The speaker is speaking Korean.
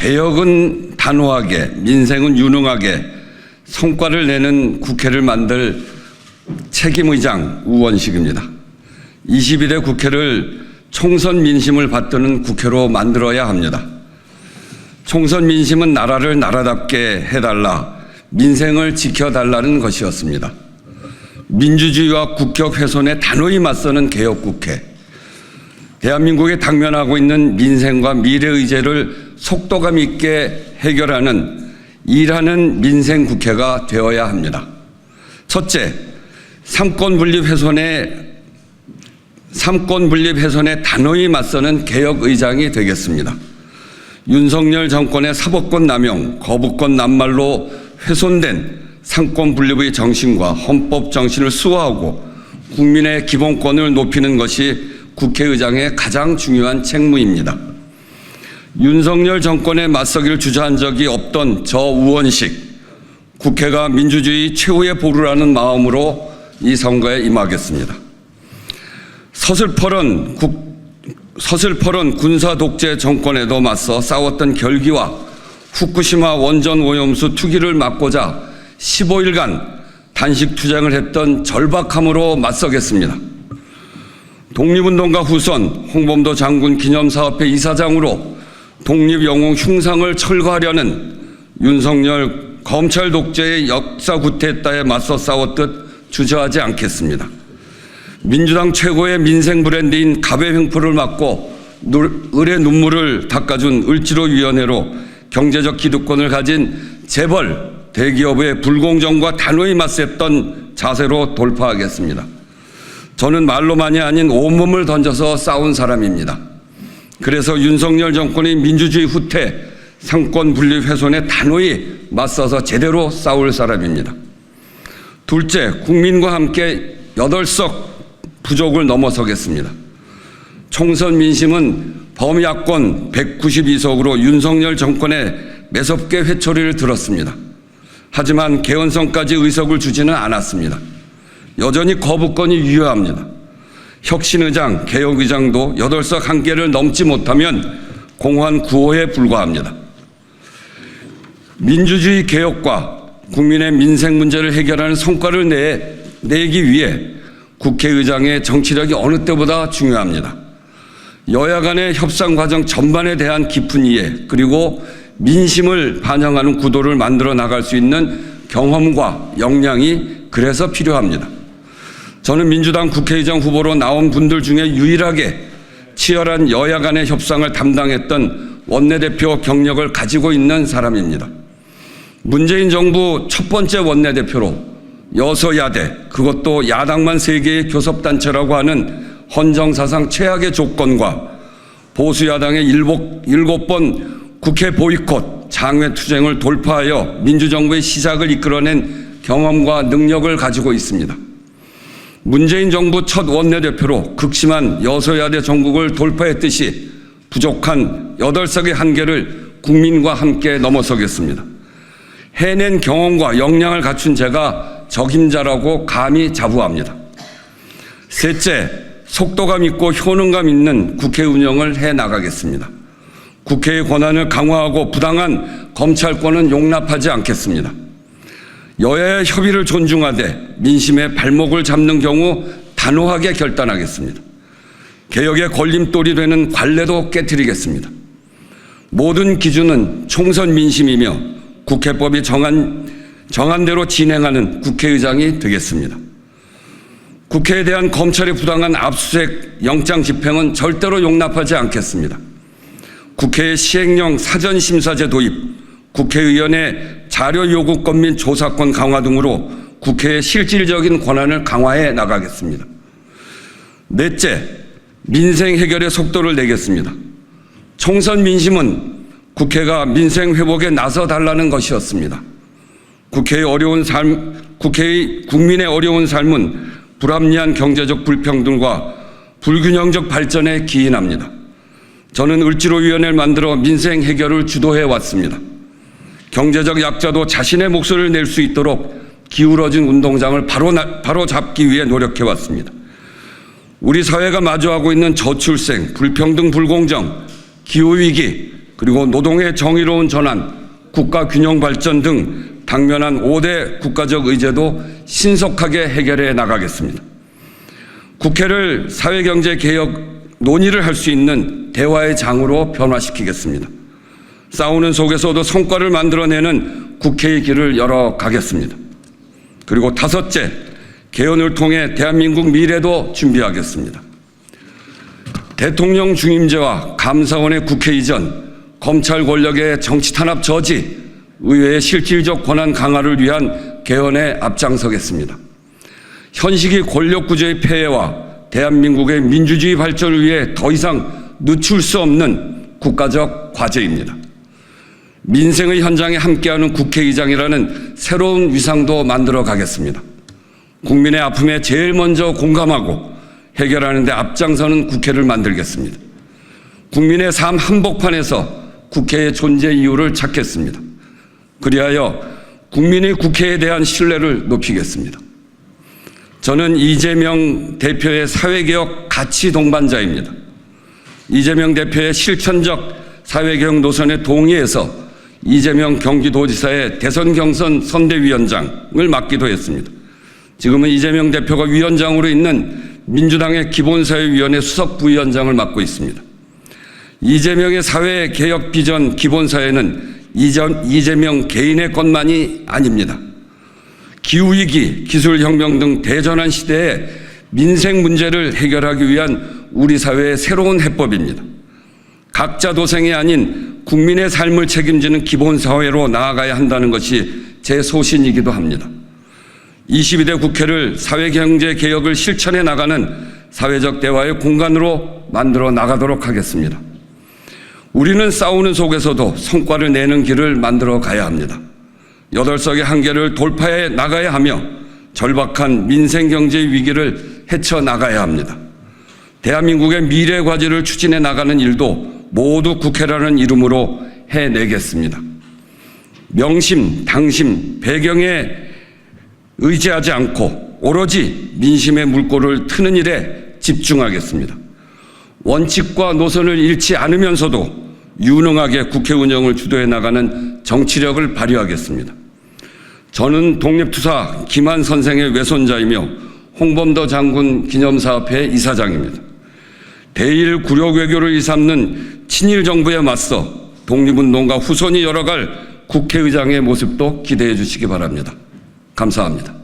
개혁은 단호하게, 민생은 유능하게 성과를 내는 국회를 만들 책임의장 우원식입니다. 22대 국회를 총선 민심을 받드는 국회로 만들어야 합니다. 총선 민심은 나라를 나라답게 해달라, 민생을 지켜달라는 것이었습니다. 민주주의와 국격 훼손에 단호히 맞서는 개혁국회, 대한민국에 당면하고 있는 민생과 미래 의제를 속도감 있게 해결하는 일하는 민생국회가 되어야 합니다. 첫째, 삼권 분립 훼손에 단호히 맞서는 개혁의장이 되겠습니다. 윤석열 정권의 사법권 남용, 거부권 남말로 훼손된 삼권 분립의 정신과 헌법 정신을 수호하고 국민의 기본권을 높이는 것이 국회의장의 가장 중요한 책무입니다. 윤석열 정권에 맞서기를 주저한 적이 없던 저 우원식, 국회가 민주주의 최후의 보루라는 마음으로 이 선거에 임하겠습니다. 서슬퍼런 군사 독재 정권에도 맞서 싸웠던 결기와 후쿠시마 원전 오염수 투기를 막고자 15일간 단식 투쟁을 했던 절박함으로 맞서겠습니다. 독립운동가 후손 홍범도 장군 기념사업회 이사장으로 독립영웅 흉상을 철거하려는 윤석열 검찰 독재의 역사 구태타에 맞서 싸웠듯 주저하지 않겠습니다. 민주당 최고의 민생 브랜드인 갑의 횡포를 막고 을의 눈물을 닦아준 을지로위원회로 경제적 기득권을 가진 재벌 대기업의 불공정과 단호히 맞섰던 자세로 돌파하겠습니다. 저는 말로만이 아닌 온몸을 던져서 싸운 사람입니다. 그래서 윤석열 정권의 민주주의 후퇴, 상권 분립 훼손에 단호히 맞서서 제대로 싸울 사람입니다. 둘째, 국민과 함께 8석 부족을 넘어서겠습니다. 총선 민심은 범야권 192석으로 윤석열 정권에 매섭게 회초리를 들었습니다. 하지만 개헌성까지 의석을 주지는 않았습니다. 여전히 거부권이 유효합니다. 혁신의장, 개혁의장도 8석 한계를 넘지 못하면 공환 구호에 불과합니다. 민주주의 개혁과 국민의 민생 문제를 해결하는 성과를 내기 위해 국회의장의 정치력이 어느 때보다 중요합니다. 여야 간의 협상 과정 전반에 대한 깊은 이해, 그리고 민심을 반영하는 구도를 만들어 나갈 수 있는 경험과 역량이 그래서 필요합니다. 저는 민주당 국회의장 후보로 나온 분들 중에 유일하게 치열한 여야 간의 협상을 담당했던 원내대표 경력을 가지고 있는 사람입니다. 문재인 정부 첫 번째 원내대표로 여서야대, 그것도 야당만 3개의 교섭단체라고 하는 헌정사상 최악의 조건과 보수야당의 7번 국회 보이콧, 장외투쟁을 돌파하여 민주정부의 시작을 이끌어낸 경험과 능력을 가지고 있습니다. 문재인 정부 첫 원내대표로 극심한 여서야대 정국을 돌파했듯이 부족한 8석의 한계를 국민과 함께 넘어서겠습니다. 해낸 경험과 역량을 갖춘 제가 적임자라고 감히 자부합니다. 셋째, 속도감 있고 효능감 있는 국회 운영을 해나가겠습니다. 국회의 권한을 강화하고 부당한 검찰권은 용납하지 않겠습니다. 여야의 협의를 존중하되 민심의 발목을 잡는 경우 단호하게 결단하겠습니다. 개혁의 걸림돌이 되는 관례도 깨트리겠습니다. 모든 기준은 총선 민심이며 국회법이 정한 대로 진행하는 국회의장이 되겠습니다. 국회에 대한 검찰의 부당한 압수수색 영장 집행은 절대로 용납하지 않겠습니다. 국회의 시행령 사전심사제 도입, 국회의원의 자료 요구권 및 조사권 강화 등으로 국회의 실질적인 권한을 강화해 나가겠습니다. 넷째, 민생 해결의 속도를 내겠습니다. 총선 민심은 국회가 민생 회복에 나서달라는 것이었습니다. 국민의 어려운 삶은 불합리한 경제적 불평등과 불균형적 발전에 기인합니다. 저는 을지로위원회를 만들어 민생 해결을 주도해 왔습니다. 경제적 약자도 자신의 목소리를 낼 수 있도록 기울어진 운동장을 바로 잡기 위해 노력해 왔습니다. 우리 사회가 마주하고 있는 저출생, 불평등, 불공정, 기후위기, 그리고 노동의 정의로운 전환, 국가 균형 발전 등 당면한 5대 국가적 의제도 신속하게 해결해 나가겠습니다. 국회를 사회경제개혁 논의를 할 수 있는 대화의 장으로 변화시키겠습니다. 싸우는 속에서도 성과를 만들어내는 국회의 길을 열어가겠습니다. 그리고 다섯째, 개헌을 통해 대한민국 미래도 준비하겠습니다. 대통령 중임제와 감사원의 국회 이전, 검찰 권력의 정치 탄압 저지, 의회의 실질적 권한 강화를 위한 개헌에 앞장서겠습니다. 현시기 권력 구조의 폐해와 대한민국의 민주주의 발전을 위해 더 이상 늦출 수 없는 국가적 과제입니다. 민생의 현장에 함께하는 국회의장이라는 새로운 위상도 만들어 가겠습니다. 국민의 아픔에 제일 먼저 공감하고 해결하는 데 앞장서는 국회를 만들겠습니다. 국민의 삶 한복판에서 국회의 존재 이유를 찾겠습니다. 그리하여 국민의 국회에 대한 신뢰를 높이겠습니다. 저는 이재명 대표의 사회개혁 가치 동반자입니다. 이재명 대표의 실천적 사회개혁 노선에 동의해서 이재명 경기도지사의 대선 경선 선대위원장을 맡기도 했습니다. 지금은 이재명 대표가 위원장으로 있는 민주당의 기본사회위원회 수석부위원장을 맡고 있습니다. 이재명의 사회개혁 비전 기본사회는 이재명 개인의 것만이 아닙니다. 기후위기, 기술혁명 등 대전환 시대에 민생 문제를 해결하기 위한 우리 사회의 새로운 해법입니다. 각자 도생이 아닌 국민의 삶을 책임지는 기본사회로 나아가야 한다는 것이 제 소신이기도 합니다. 22대 국회를 사회경제개혁을 실천해 나가는 사회적 대화의 공간으로 만들어 나가도록 하겠습니다. 우리는 싸우는 속에서도 성과를 내는 길을 만들어 가야 합니다. 8석의 한계를 돌파해 나가야 하며 절박한 민생경제 위기를 헤쳐나가야 합니다. 대한민국의 미래 과제를 추진해 나가는 일도 모두 국회라는 이름으로 해내겠습니다. 명심, 당심, 배경에 의지하지 않고 오로지 민심의 물꼬를 트는 일에 집중하겠습니다. 원칙과 노선을 잃지 않으면서도 유능하게 국회 운영을 주도해 나가는 정치력을 발휘하겠습니다. 저는 독립투사 김한 선생의 외손자이며 홍범도 장군 기념사업회 이사장입니다. 대일 굴욕 외교를 일삼는 친일 정부에 맞서 독립운동가 후손이 열어갈 국회의장의 모습도 기대해 주시기 바랍니다. 감사합니다.